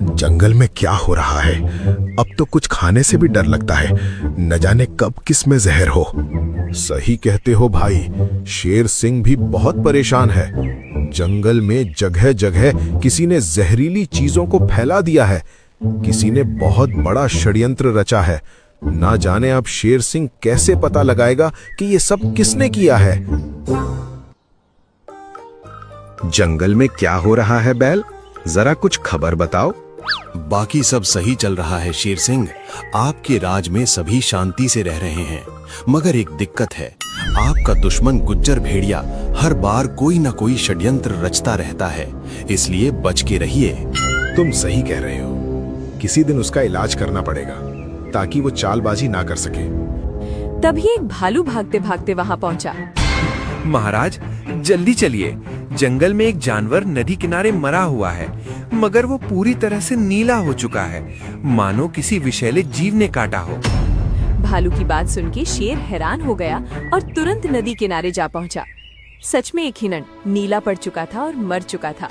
जंगल में क्या हो रहा है? अब तो कुछ खाने से भी डर लगता है, न जाने कब किस में जहर हो। सही कहते हो भाई, शेर सिंह भी बहुत परेशान है। जंगल में जगह जगह किसी ने जहरीली चीजों को फैला दिया है। किसी ने बहुत बड़ा षड्यंत्र रचा है। ना जाने अब शेर सिंह कैसे पता लगाएगा कि ये सब किसने किया है। जंगल में क्या हो रहा है बैल? जरा कुछ खबर बताओ। बाकी सब सही चल रहा है शेर सिंह। आपके राज में सभी शांति से रह रहे हैं, मगर एक दिक्कत है। आपका दुश्मन गुज्जर भेड़िया हर बार कोई न कोई षड्यंत्र रचता रहता है, इसलिए बच के रहिए। तुम सही कह रहे हो। किसी दिन उसका इलाज करना पड़ेगा ताकि वो चालबाजी ना कर सके। तभी एक भालू भागते भागते वहां पहुंचा। महाराज जल्दी चलिए, जंगल में एक जानवर नदी किनारे मरा हुआ है, मगर वो पूरी तरह से नीला हो चुका है, मानो किसी विषैले जीव ने काटा हो। भालू की बात सुन के शेर हैरान हो गया और तुरंत नदी किनारे जा पहुंचा। सच में एक हिरण नीला पड़ चुका था और मर चुका था।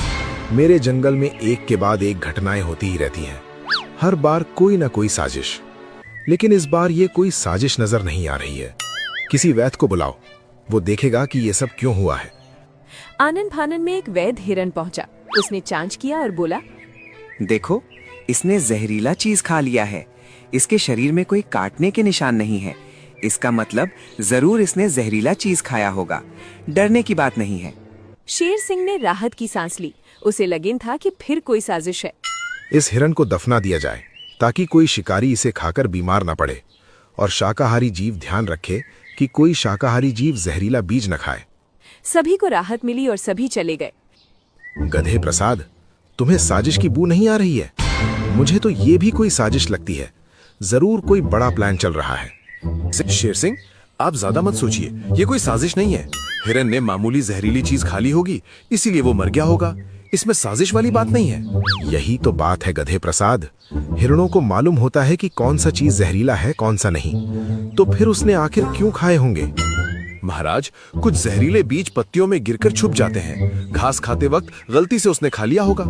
मेरे जंगल में एक के बाद एक घटनाएं होती ही रहती हैं, हर बार कोई ना कोई साजिश। लेकिन इस बार ये कोई साजिश नजर नहीं आ रही है। किसी वैद्य को बुलाओ, वो देखेगा कि ये सब क्यों हुआ है। आनन फानन में एक वैद्य हिरण पहुंचा। उसने जांच किया और बोला, देखो, इसने जहरीला चीज खा लिया है। इसके शरीर में कोई काटने के निशान नहीं है। इसका मतलब जरूर इसने जहरीला चीज खाया होगा। डरने की बात नहीं है। शेर सिंह ने राहत की सांस ली। उसे यकीन था कि फिर कोई साजिश है। इस हिरण को दफना दिया जाए ताकि कोई शिकारी इसे खाकर बीमार न पड़े, और शाकाहारी जीव ध्यान रखे कि कोई शाकाहारी जीव जहरीला बीज न खाए। सभी को राहत मिली और सभी चले गए। गधे प्रसाद, तुम्हें साजिश की बू नहीं आ रही है? मुझे तो ये भी कोई साजिश लगती है। जरूर कोई बड़ा प्लान चल रहा है। शेर सिंह, आप ज्यादा मत सोचिए, ये कोई साजिश नहीं है। हिरन ने मामूली जहरीली चीज खा ली होगी, इसीलिए वो मर गया होगा। इसमें साजिश वाली बात नहीं है। यही तो बात है गधे प्रसाद। हिरणों को मालूम होता है कि कौन सा चीज जहरीला है, कौन सा नहीं। तो फिर उसने आखिर क्यों खाए होंगे? महाराज, कुछ जहरीले बीज पत्तियों में गिरकर छुप जाते हैं। घास खाते वक्त गलती से उसने खा लिया होगा।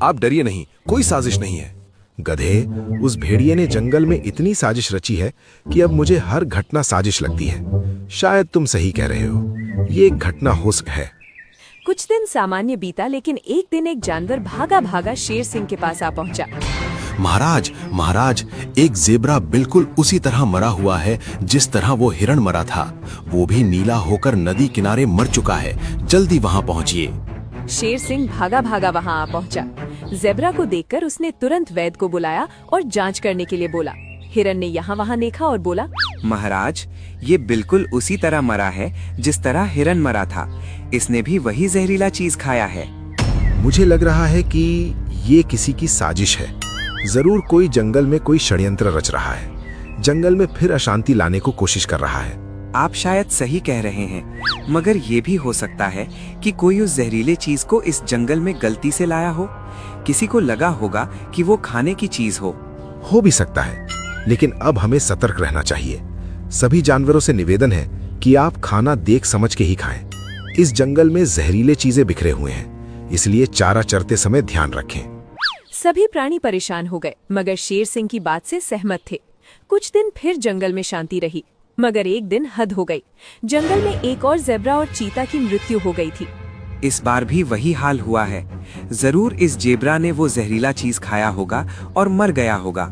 आप डरिए नहीं, कोई साजिश नहीं है। गधे, उस भेड़िए ने जंगल में इतनी साजिश रची है कि अब मुझे हर घटना साजिश लगती है। शायद तुम सही कह रहे हो, ये एक घटना हो सकती है। कुछ दिन सामान्य बीता, लेकिन एक दिन एक जानवर भागा भागा शेर सिंह के पास आ पहुंचा। महाराज, एक जेब्रा बिल्कुल उसी तरह मरा हुआ है जिस तरह वो हिरण मरा था। वो भी नीला होकर नदी किनारे मर चुका है। जल्दी वहाँ पहुँचिए। शेर सिंह भागा भागा वहाँ आ पहुंचा। जेब्रा को देखकर उसने तुरंत वैद्य को बुलाया और जांच करने के लिए बोला। हिरण ने यहाँ वहाँ देखा और बोला, महाराज, ये बिल्कुल उसी तरह मरा है जिस तरह हिरण मरा था। इसने भी वही जहरीला चीज खाया है। मुझे लग रहा है कि ये किसी की साजिश है। जरूर कोई जंगल में कोई षड्यंत्र रच रहा है। जंगल में फिर अशांति लाने को कोशिश कर रहा है। आप शायद सही कह रहे हैं, मगर ये भी हो सकता है कि कोई उस जहरीले चीज को इस जंगल में गलती से लाया हो। किसी को लगा होगा कि वो खाने की चीज हो भी सकता है, लेकिन अब हमें सतर्क रहना चाहिए। सभी जानवरों से निवेदन है कि आप खाना देख समझ के ही खाएं। इस जंगल में जहरीले चीजें बिखरे हुए हैं, इसलिए चारा चरते समय ध्यान रखें। सभी प्राणी परेशान हो गए, मगर शेर सिंह की बात से सहमत थे। कुछ दिन फिर जंगल में शांति रही, मगर एक दिन हद हो गई। जंगल में एक और जेब्रा और चीता की मृत्यु हो गई थी। इस बार भी वही हाल हुआ है। जरूर इस जेब्रा ने वो जहरीला चीज खाया होगा और मर गया होगा।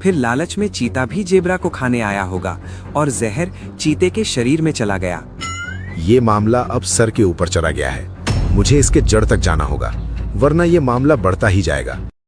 फिर लालच में चीता भी जेब्रा को खाने आया होगा और जहर चीते के शरीर में चला गया। ये मामला अब सर के ऊपर चला गया है। मुझे इसके जड़ तक जाना होगा, वरना ये मामला बढ़ता ही जाएगा।